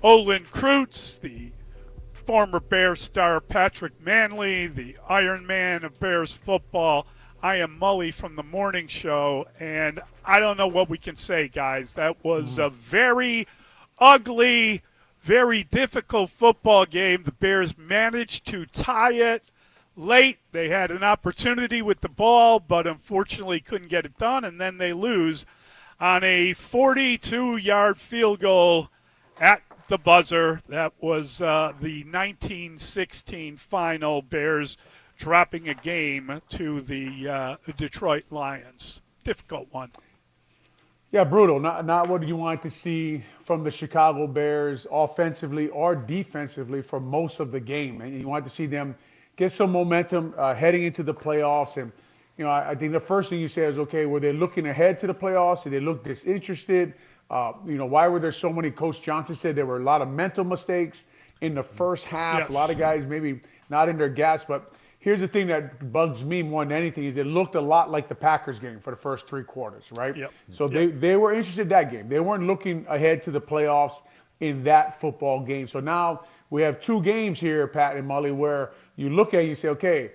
Olin Kreutz, the former Bears star Patrick Mannelly, the Iron Man of Bears football. I am Mully from the morning show, and I don't know what we can say, guys. That was a very ugly, very difficult football game. The Bears managed to tie it late. They had an opportunity with the ball, but unfortunately couldn't get it done, and then they lose on a 42-yard field goal at the buzzer. That was the 1916 final, Bears dropping a game to the Detroit Lions. Difficult one. Yeah, brutal. Not what you want to see from the Chicago Bears offensively or defensively for most of the game. And you want to see them get some momentum heading into the playoffs. And, I think the first thing you say is, okay, were they looking ahead to the playoffs? Did they look disinterested? Why were there so many? Coach Johnson said there were a lot of mental mistakes in the first half. Yes. A lot of guys maybe not in their gas. But here's the thing that bugs me more than anything is it looked a lot like the Packers game for the first three quarters, right? Yep. So Yep. they were interested in that game. They weren't looking ahead to the playoffs in that football game. So now we have two games here, Pat and Mully, where you look at it and you say, okay,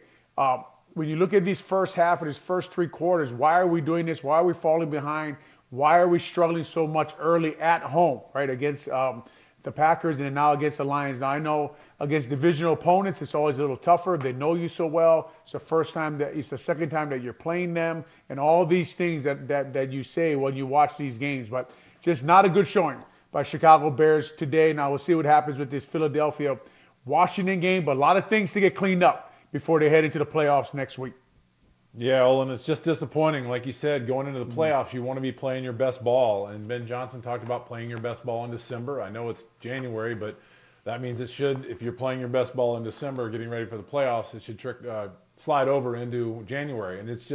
when you look at these first half of these first three quarters, why are we doing this? Why are we falling behind? Why are we struggling so much early at home, right, against the Packers and then now against the Lions? Now, I know against divisional opponents, it's always a little tougher. They know you so well. It's the second time that you're playing them, and all these things that you say when you watch these games. But just not a good showing by Chicago Bears today. Now we'll see what happens with this Philadelphia Washington game, but a lot of things to get cleaned up before they head into the playoffs next week. Yeah, Olin, it's just disappointing. Like you said, going into the playoffs, you want to be playing your best ball. And Ben Johnson talked about playing your best ball in December. I know it's January, but that means it should, if you're playing your best ball in December, getting ready for the playoffs, it should slide over into January. And it's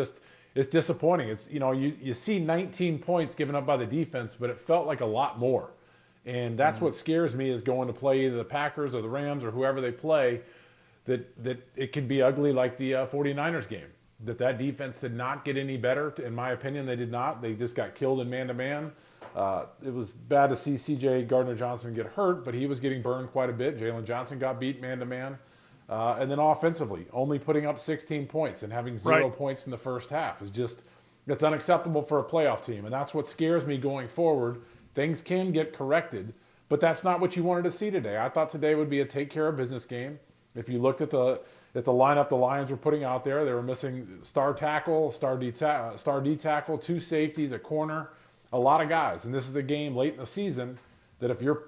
disappointing. It's, you see 19 points given up by the defense, but it felt like a lot more. And that's what scares me is going to play either the Packers or the Rams or whoever they play, that it could be ugly like the 49ers game. That defense did not get any better. In my opinion, they did not. They just got killed in man-to-man. It was bad to see C.J. Gardner-Johnson get hurt, but he was getting burned quite a bit. Jalen Johnson got beat man-to-man. And then offensively, only putting up 16 points and having 0 points in the first half is that's unacceptable for a playoff team. And that's what scares me going forward. Things can get corrected, but that's not what you wanted to see today. I thought today would be a take-care-of-business game. If you looked at the lineup the Lions were putting out there, they were missing star tackle, star D tackle, two safeties, a corner, a lot of guys. And this is a game late in the season that if you're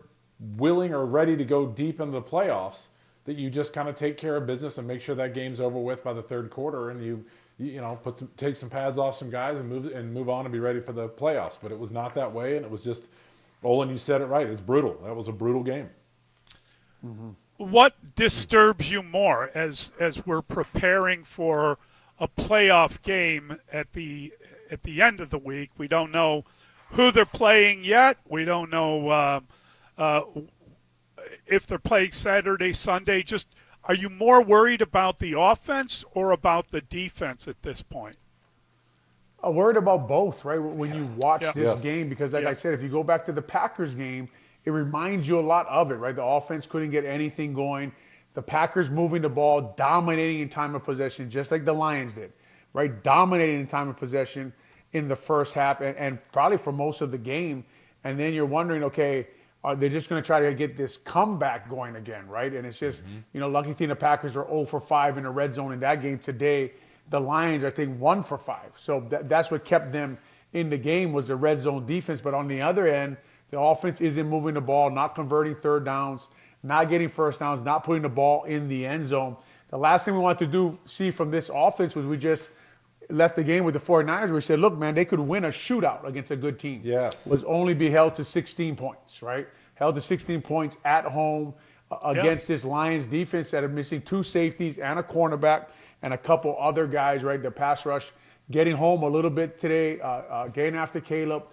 willing or ready to go deep into the playoffs, that you just kind of take care of business and make sure that game's over with by the third quarter, and you take some pads off some guys and move on and be ready for the playoffs. But it was not that way, and it was just, Olin, you said it right. It's brutal. That was a brutal game. Mm-hmm. What disturbs you more as we're preparing for a playoff game at the end of the week? We don't know who they're playing yet. We don't know if they're playing Saturday, Sunday. Just, are you more worried about the offense or about the defense at this point? I'm worried about both, right? When you watch this Yes. game, because like I said, if you go back to the Packers game, it reminds you a lot of it, right? The offense couldn't get anything going. The Packers moving the ball, dominating in time of possession, just like the Lions did, right? Dominating in time of possession in the first half and probably for most of the game. And then you're wondering, okay, are they just going to try to get this comeback going again, right? And it's just, lucky thing the Packers are 0 for 5 in the red zone in that game today. The Lions, I think, 1 for 5. So that's what kept them in the game was the red zone defense. But on the other end, the offense isn't moving the ball, not converting third downs, not getting first downs, not putting the ball in the end zone. The last thing we wanted to see from this offense was we just left the game with the 49ers where we said, look, man, they could win a shootout against a good team. Yes. Was only be held to 16 points, right? Held to 16 points at home against this Lions defense that are missing two safeties and a cornerback and a couple other guys, right? The pass rush getting home a little bit today, getting after Caleb.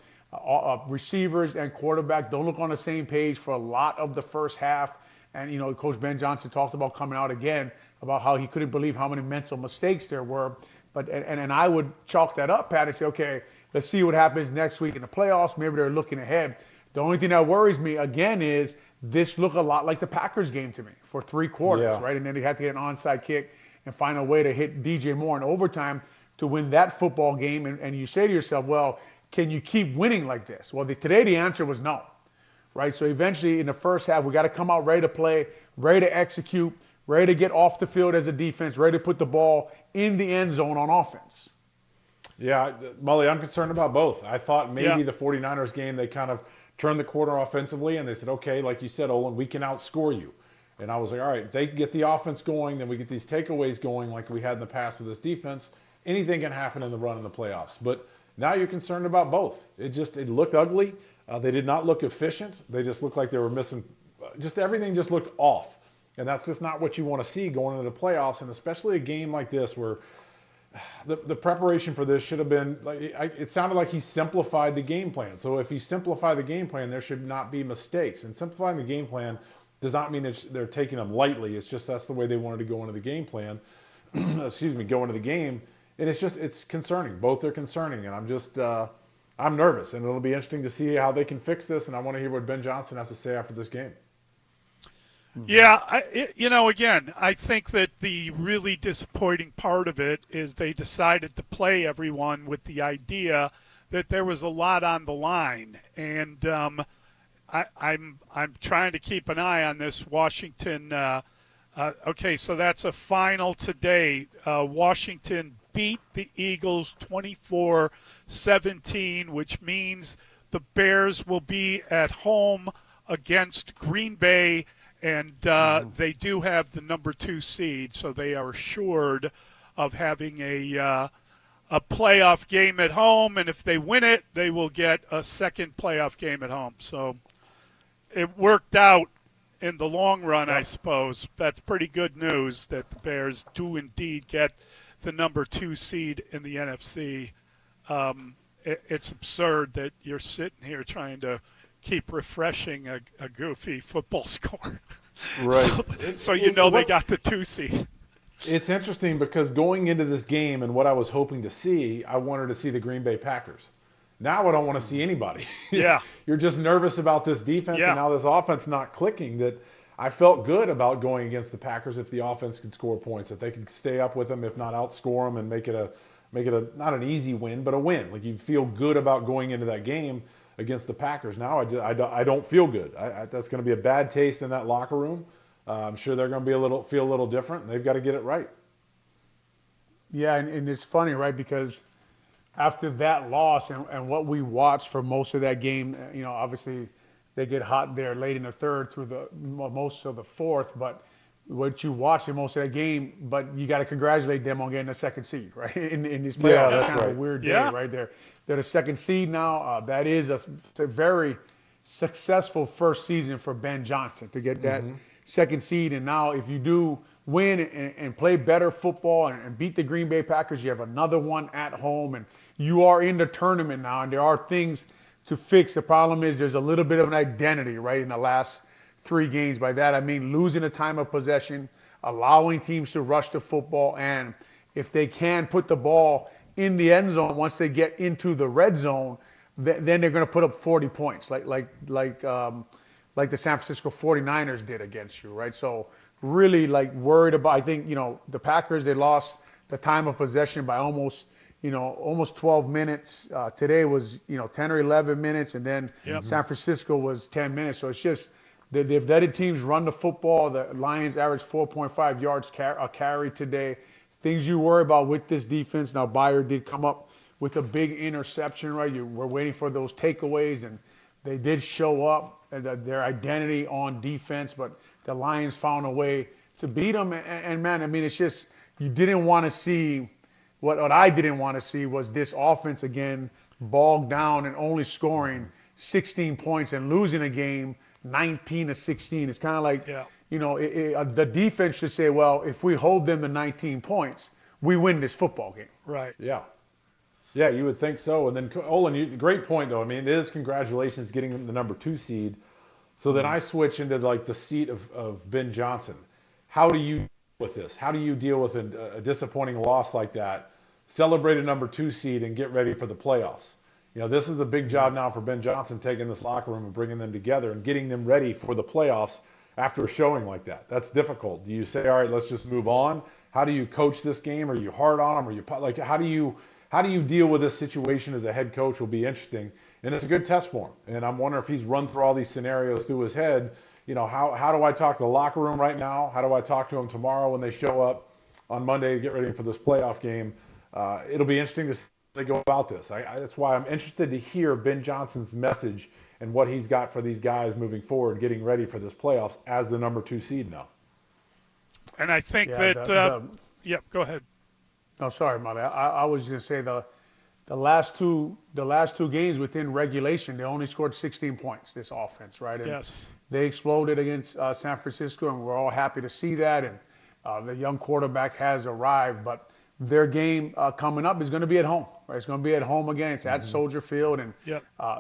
Receivers and quarterback don't look on the same page for a lot of the first half. And, Coach Ben Johnson talked about coming out again about how he couldn't believe how many mental mistakes there were. But and I would chalk that up, Pat, and say, okay, let's see what happens next week in the playoffs. Maybe they're looking ahead. The only thing that worries me, again, is this looked a lot like the Packers game to me for 3 quarters, Yeah. right? And then they had to get an onside kick and find a way to hit DJ Moore in overtime to win that football game. And you say to yourself, well, can you keep winning like this? Well, today the answer was no, right? So eventually in the first half, we got to come out ready to play, ready to execute, ready to get off the field as a defense, ready to put the ball in the end zone on offense. Yeah, Mully, I'm concerned about both. I thought maybe Yeah. the 49ers game, they kind of turned the corner offensively, and they said, okay, like you said, Olin, we can outscore you. And I was like, all right, if they can get the offense going, then we get these takeaways going like we had in the past with this defense. Anything can happen in the run in the playoffs. But now you're concerned about both. It looked ugly. They did not look efficient. They just looked like they were missing. Just everything just looked off. And that's just not what you want to see going into the playoffs, and especially a game like this where the preparation for this should have been like it sounded like he simplified the game plan. So if you simplify the game plan, there should not be mistakes. And simplifying the game plan does not mean they're taking them lightly. It's just that's the way they wanted to go into the game plan. Excuse me, go into the game, and it's concerning. Both are concerning, and I'm nervous, and it'll be interesting to see how they can fix this. And I want to hear what Ben Johnson has to say after this game. Yeah, again, I think that the really disappointing part of it is they decided to play everyone with the idea that there was a lot on the line, and I'm trying to keep an eye on this Washington. Okay, so that's a final today. Washington beat the Eagles 24-17, which means the Bears will be at home against Green Bay. And they do have the number 2 seed, so they are assured of having a playoff game at home. And if they win it, they will get a second playoff game at home. So it worked out in the long run, I suppose. That's pretty good news that the Bears do indeed get the number 2 seed in the NFC. It's absurd that you're sitting here trying to keep refreshing a goofy football score. Right. So they got the 2 seed. It's interesting because going into this game and what I was hoping to see, I wanted to see the Green Bay Packers. Now I don't want to see anybody. Yeah. You're just nervous about this defense and now this offense not clicking. That I felt good about going against the Packers if the offense could score points, if they could stay up with them, if not outscore them and make it a not an easy win, but a win. Like you feel good about going into that game against the Packers. Now I don't feel good. That's going to be a bad taste in that locker room. I'm sure they're going to feel a little different. They've got to get it right. Yeah, and it's funny, right? Because after that loss and what we watched for most of that game, obviously they get hot there late in the third through the most of the fourth, but what you watched in most of that game, but you got to congratulate them on getting a second seed, right? In these playoffs, Yeah, that's that's kind of right. a weird day, Yeah. right there. They're the second seed now. That is a very successful first season for Ben Johnson to get that second seed. And now if you do win and play better football and beat the Green Bay Packers, you have another one at home, and you are in the tournament now, and there are things to fix. The problem is there's a little bit of an identity, right, in the last 3 games. By that I mean losing the time of possession, allowing teams to rush the football, and if they can put the ball in the end zone once they get into the red zone, then they're going to put up 40 points, like the San Francisco 49ers did against you, right? So really worried about. I think the Packers, they lost the time of possession by almost 12 minutes. Today was 10 or 11 minutes, and then San Francisco was 10 minutes. So it's just they've letted teams run the football. The Lions averaged 4.5 yards a carry today. Things you worry about with this defense. Now, Bayer did come up with a big interception, right? We're waiting for those takeaways, and they did show up, their identity on defense, but the Lions found a way to beat them. And man, I mean, it's just, you didn't want to see, what I didn't want to see was this offense again bogged down and only scoring 16 points and losing a game 19-16. It's kind of like, the defense should say, well, if we hold them to 19 points, we win this football game. Right. Yeah. Yeah, you would think so. And then, Olin, great point, though. I mean, it is congratulations getting the number 2 seed. So then I switch into the seat of Ben Johnson. How do you deal with this? How do you deal with a disappointing loss like that? Celebrate a number 2 seed and get ready for the playoffs. This is a big job now for Ben Johnson, taking this locker room and bringing them together and getting them ready for the playoffs after a showing like that. That's difficult. Do you say, all right, let's just move on? How do you coach this game? Are you hard on them? Are you like, how do you deal with this situation as a head coach will be interesting. And it's a good test for him. And I'm wondering if he's run through all these scenarios through his head. How do I talk to the locker room right now? How do I talk to them tomorrow when they show up on Monday to get ready for this playoff game? It'll be interesting to see how they go about this. That's why I'm interested to hear Ben Johnson's message and what he's got for these guys moving forward, getting ready for this playoffs as the number 2 seed now. And I think go ahead. No, sorry, Mully. I was going to say the last two games within regulation, they only scored 16 points. This offense, right? And Yes. they exploded against San Francisco, and we're all happy to see that. And the young quarterback has arrived, but their game coming up is going to be at home. Right? It's going to be at home again. It's at Soldier Field, and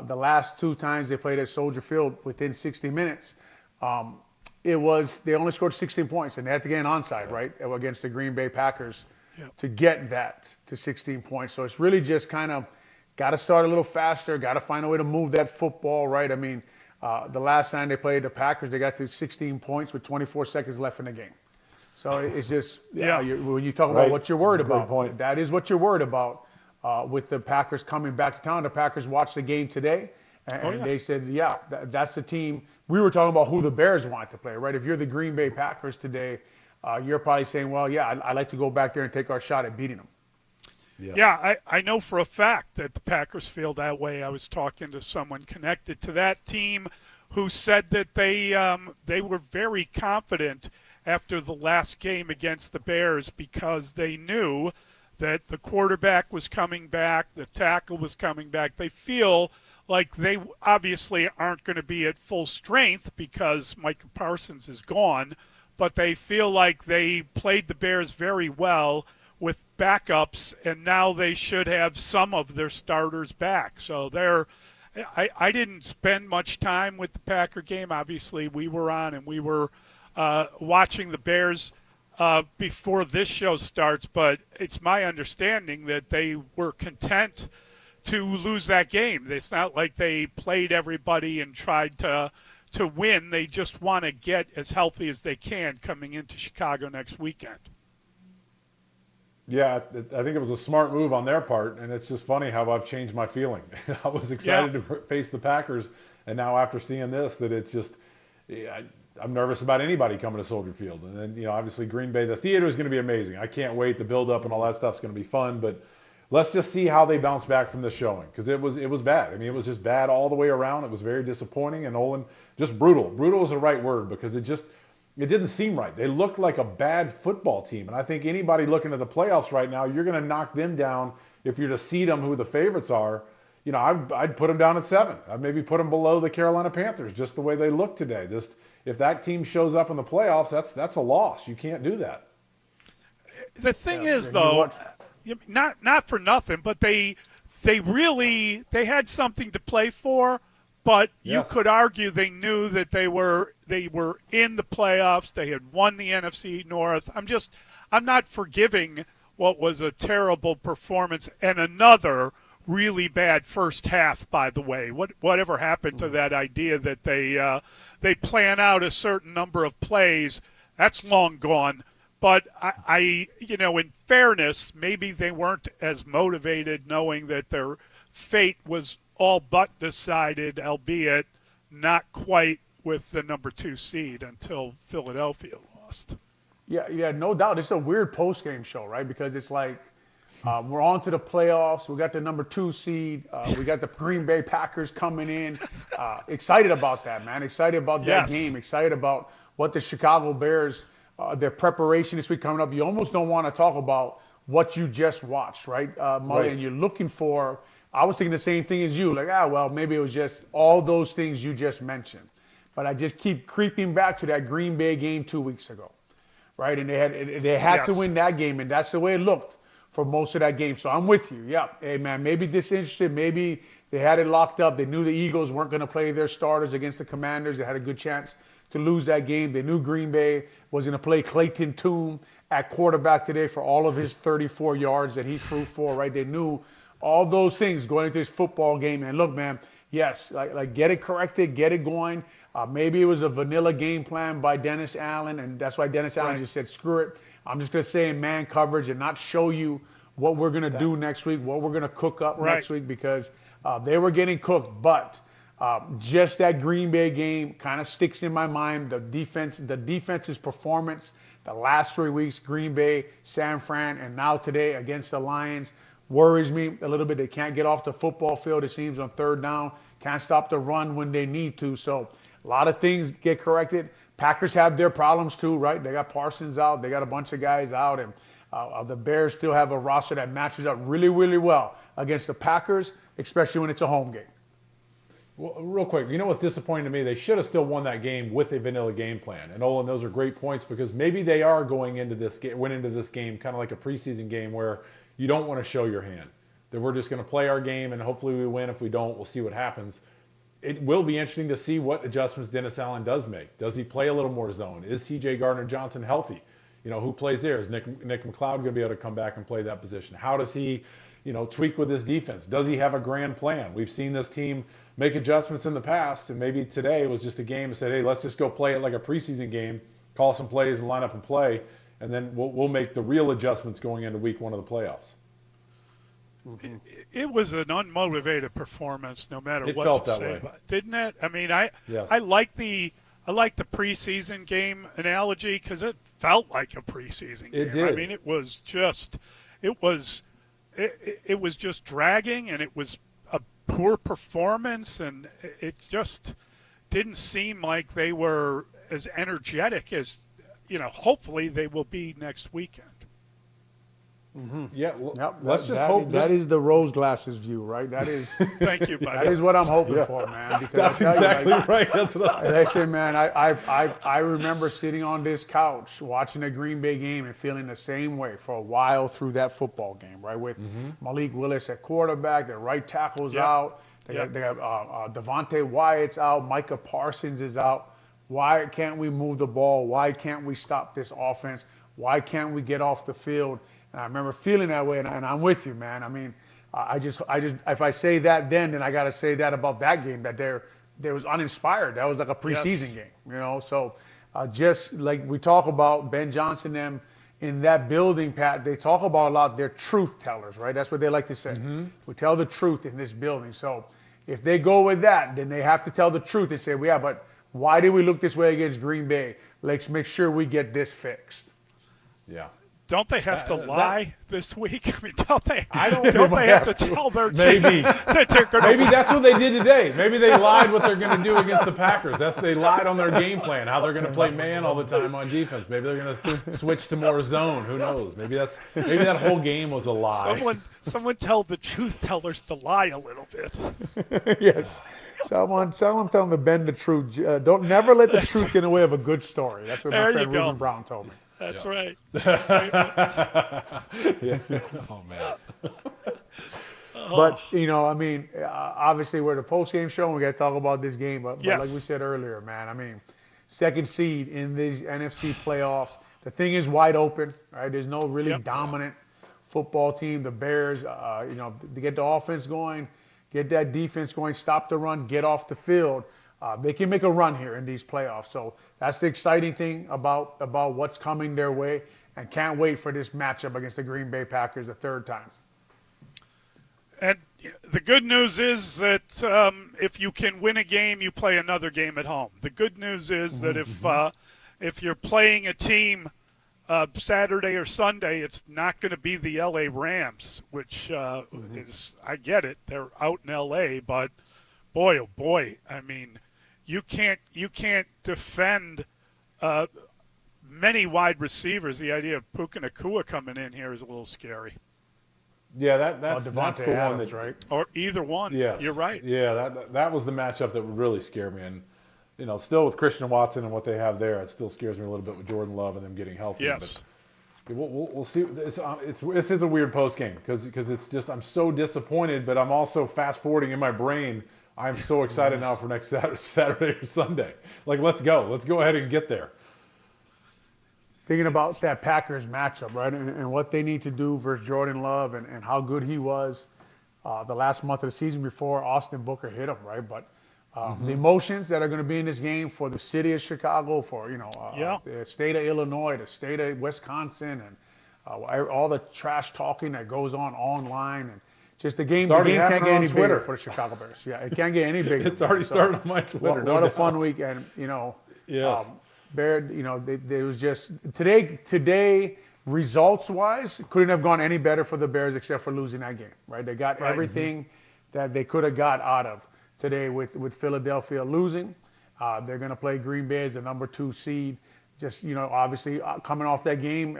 the last 2 times they played at Soldier Field within 60 minutes, they only scored 16 points, and they had to get an onside, right, against the Green Bay Packers to get that to 16 points. So it's really just kind of got to start a little faster, got to find a way to move that football, right? I mean, the last time they played the Packers, they got to 16 points with 24 seconds left in the game. So it's just, when you talk about what you're worried about, that is what you're worried about with the Packers coming back to town. The Packers watched the game today, and they said, that's the team. We were talking about who the Bears wanted to play, right? If you're the Green Bay Packers today, you're probably saying, well, I'd like to go back there and take our shot at beating them. I know for a fact that the Packers feel that way. I was talking to someone connected to that team who said that they were very confident after the last game against the Bears because they knew that the quarterback was coming back, the tackle was coming back. They feel like they obviously aren't going to be at full strength because Micah Parsons is gone, but they feel like they played the Bears very well with backups, and now they should have some of their starters back. So I didn't spend much time with the Packer game. Obviously, we were on, and we were watching the Bears before this show starts, but it's my understanding that they were content to lose that game. It's not like they played everybody and tried to win. They just want to get as healthy as they can coming into Chicago next weekend. Yeah, I think it was a smart move on their part, and it's just funny how I've changed my feeling. I was excited to face the Packers, and now after seeing this, that it's just I'm nervous about anybody coming to Soldier Field. And then, obviously Green Bay, the theater is going to be amazing. I can't wait. The build-up and all that stuff is going to be fun, but let's just see how they bounce back from this showing, because it was bad. I mean, it was just bad all the way around. It was very disappointing, and Olin, just brutal. Brutal is the right word, because it didn't seem right. They looked like a bad football team, and I think anybody looking at the playoffs right now, you're going to knock them down if you're to seed them who the favorites are. I'd put them down at 7. I'd maybe put them below the Carolina Panthers, just the way they look today. If that team shows up in the playoffs, that's a loss. You can't do that. The thing is, though, not for nothing, but they had something to play for. But you could argue they knew that they were in the playoffs. They had won the NFC North. I'm not forgiving what was a terrible performance and another really bad first half, by the way. Whatever happened to that idea that they plan out a certain number of plays? That's long gone. But I in fairness, maybe they weren't as motivated knowing that their fate was all but decided, albeit not quite with the number 2 seed until Philadelphia lost. Yeah, no doubt. It's a weird post-game show, right? Because it's like we're on to the playoffs. We got the number 2 seed. We got the Green Bay Packers coming in. Excited about that, man. Excited about that game. Excited about what the Chicago Bears, their preparation this week coming up. You almost don't want to talk about what you just watched, right, Mully? Right. And you're looking for – I was thinking the same thing as you, like, well, maybe it was just all those things you just mentioned. But I just keep creeping back to that Green Bay game 2 weeks ago, right? And they had to win that game, and that's the way it looked for most of that game. So I'm with you. Yeah, hey, man, maybe disinterested. Maybe they had it locked up. They knew the Eagles weren't going to play their starters against the Commanders. They had a good chance to lose that game. They knew Green Bay was going to play Clayton Tune at quarterback today for all of his 34 yards that he threw for, right? They knew all those things going into this football game. And look, man, yes, like get it corrected, get it going. Maybe it was a vanilla game plan by Dennis Allen, and that's why Dennis Allen just said, screw it. I'm just going to stay in man coverage and not show you what we're going to do next week, what we're going to cook up next week, because they were getting cooked. But just that Green Bay game kind of sticks in my mind. The defense's performance the last 3 weeks, Green Bay, San Fran, and now today against the Lions, worries me a little bit. They can't get off the football field, it seems, on third down. Can't stop the run when they need to. So a lot of things get corrected. Packers have their problems too, right? They got Parsons out. They got a bunch of guys out. And the Bears still have a roster that matches up really, really well against the Packers, especially when it's a home game. Well, real quick, you know what's disappointing to me? They should have still won that game with a vanilla game plan. And Olin, those are great points, because maybe they are going into this game, went into this game kind of like a preseason game where you don't want to show your hand. That we're just going to play our game and hopefully we win. If we don't, we'll see what happens. It will be interesting to see what adjustments Dennis Allen does make. Does he play a little more zone? Is C.J. Gardner-Johnson healthy? You know, who plays there? Is Nick McLeod going to be able to come back and play that position? How does he, tweak with his defense? Does he have a grand plan? We've seen this team make adjustments in the past, and maybe today was just a game that said, hey, let's just go play it like a preseason game, call some plays and line up and play, and then we'll make the real adjustments going into week one of the playoffs. It was an unmotivated performance, no matter It what felt you that say way. about it, didn't it? I mean, Yes. I like the preseason game analogy, because it felt like a preseason game. It did. I mean, it was just dragging, and it was a poor performance, and it just didn't seem like they were as energetic as hopefully they will be next weekend. Yeah, Yep, let's just hope that is the rose glasses view, right? That is Thank you, buddy. that is what I'm hoping for, man. Because That's exactly right. That's what I say, man. I remember sitting on this couch watching a Green Bay game and feeling the same way for a while through that football game, right? With Malik Willis at quarterback, their right tackle's out, they got Devontae Wyatt's out, Micah Parsons is out. Why can't we move the ball? Why can't we stop this offense? Why can't we get off the field? And I remember feeling that way, and I'm with you, man. I mean, I just, if I say that then I got to say that about that game, that there was uninspired. That was like a preseason game, So just like we talk about Ben Johnson, them in that building, Pat, they talk about a lot. They're truth tellers, right? That's what they like to say. We tell the truth in this building. So if they go with that, then they have to tell the truth and say, well, yeah, but why did we look this way against Green Bay? Let's make sure we get this fixed. Yeah. Don't they have to lie this week? I mean, don't they have have to tell their team Maybe. that they're going to Maybe that's what they did today. Maybe they lied what they're going to do against the Packers. They lied on their game plan, how they're going to play man all the time on defense. Maybe they're going to switch to more zone. Who knows? Maybe that whole game was a lie. Someone tell the truth tellers to lie a little bit. Yes. Someone tell them to bend the truth. Never let the truth get in the way of a good story. That's what my friend Ruben Brown told me. That's right. Yeah. Oh, man. But, I mean, obviously we're the post-game show and we got to talk about this game. But like we said earlier, man, I mean, second seed in these NFC playoffs. The thing is wide open, right? There's no really dominant football team. The Bears, to get the offense going, get that defense going, stop the run, get off the field. They can make a run here in these playoffs. So that's the exciting thing about what's coming their way, and can't wait for this matchup against the Green Bay Packers the third time. And the good news is that if you can win a game, you play another game at home. The good news is that if you're playing a team Saturday or Sunday, it's not going to be the L.A. Rams, which is, I get it, they're out in L.A., but boy, oh boy, I mean, you can't defend many wide receivers. The idea of Puka Nacua coming in here is a little scary. Yeah, that's the Devontae one Adams, that, right? Or either one. Yes. You're right. Yeah, that was the matchup that would really scare me. And still with Christian Watson and what they have there, it still scares me a little bit with Jordan Love and them getting healthy. Yes. But we'll see. This is a weird post game because it's just, I'm so disappointed, but I'm also fast forwarding in my brain. I'm so excited now for next Saturday or Sunday. Like, let's go. Let's go ahead and get there. Thinking about that Packers matchup, right, and what they need to do versus Jordan Love and how good he was. the last month of the season before Austin Booker hit him, right? But the emotions that are going to be in this game for the city of Chicago, for the state of Illinois, the state of Wisconsin, and all the trash talking that goes on online, and just the game can't get any bigger for the Chicago Bears. Yeah, it can't get any bigger. It's already started on my Twitter. What a fun weekend, Yes. Bear, there was just today results-wise, couldn't have gone any better for the Bears except for losing that game, right? They got everything that they could have got out of today with Philadelphia losing. They're going to play Green Bay as the number 2 seed. Just, obviously coming off that game,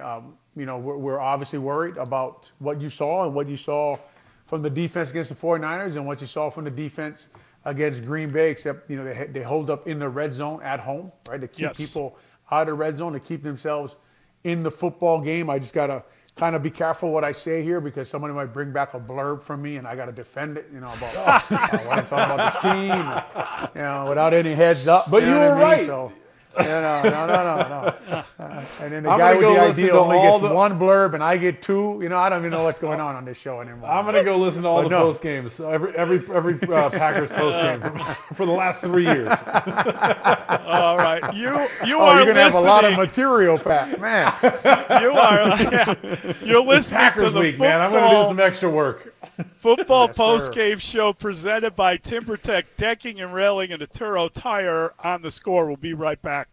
we're obviously worried about what you saw and what you saw from the defense against the 49ers and what you saw from the defense against Green Bay, except, they hold up in the red zone at home, right? To keep people out of the red zone, to keep themselves in the football game. I just got to kind of be careful what I say here because somebody might bring back a blurb from me and I got to defend it, about what I'm talking about the team, without any heads up. But you were right. So, no. And then the guy with the idea only gets one blurb and I get 2. I don't even know what's going on this show anymore. I'm gonna go listen to all the post games, every Packers post game for the last 3 years. All right, you're gonna have a lot of material, Pat. Man, you're listening Packers to the week, football, man. I'm gonna do some extra work. Football Yes, post sir. game show presented by TimberTech Decking and Railing and Turo Tire. On the Score. We'll be right back.